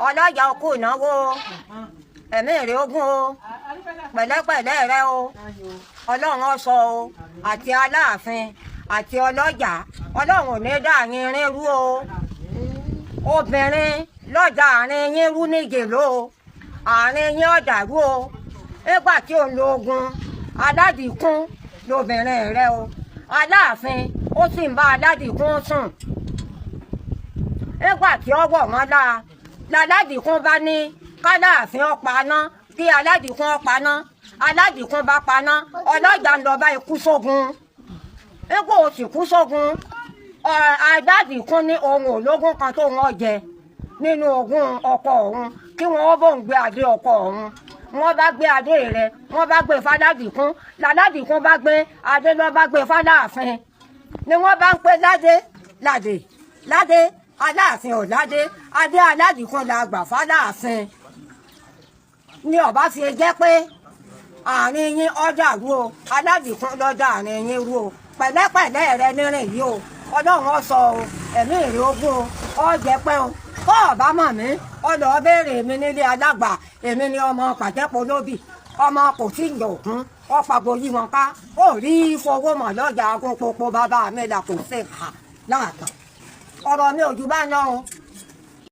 ọlọ́jà okú ìnáwó ẹ̀mí èrè ogún o pẹ̀lẹ́pẹ̀lẹ́ rẹ o ọlọ́run ọ̀sọ́ o àti aláàfin àti ọlọ́jà ọlọ́run ò ní dá yín rin rú o obìnrin lọ́jà àárín yín rú nígèló o àárín yín ọ̀dà rú o nígbà tí ò ń lo ogun aládìkún lobìnrin rẹ o aláàfin ó sì ń bá aládìkún sùn nígbà tí ọwọ́ wọn láládìkún bá ní káláàfin ọ̀paná kí aládìkún ọ̀paná aládìkún bá paná ọlọ́jà ń lọ bá ikú sógun nígbà ó sì kú sógun aládìkún ní ohun ológun kan tó wọ́n jẹ nínú ogún ọkọ òun kí wọ́n bò ń gbé adé ọkọ òun wọ́n bá gbé adé rẹ̀ wọ́n bá gbé fáládìkún láládìkún bá gbé adé lọ bá gbé fáláàfin ni wọ́n bá ń pè ládé ládé ládé aláàfin ò ládé adé aládìkún la gbà fáláàfin ni ọba fi jẹ́ pé àárín yín ọjà rú o aládìkún lọ́jà àárín yín rú o pẹ̀lẹ́pẹ̀lẹ́ rẹ nírìn yìí o ọlọ́run ọ̀sọ́ o ẹ̀mí èrè ogún o ọ̀jẹ̀ pẹ́ o kọ́ ọ̀bá mọ̀ mí ọlọ́ béèrè mi nílé alágbà èmi ni ọmọ pàtẹ́pọ̀ lóbì ọmọ kò tí ì lòkun ọ̀pàgò yí wọn ká ó rí fowó mọ̀ lọ́jà agúnpọ̀pọ̀ bàbá mi là kò sí ha láàtọ̀ ọ̀rọ̀ mi ò jù bá ń lọ o.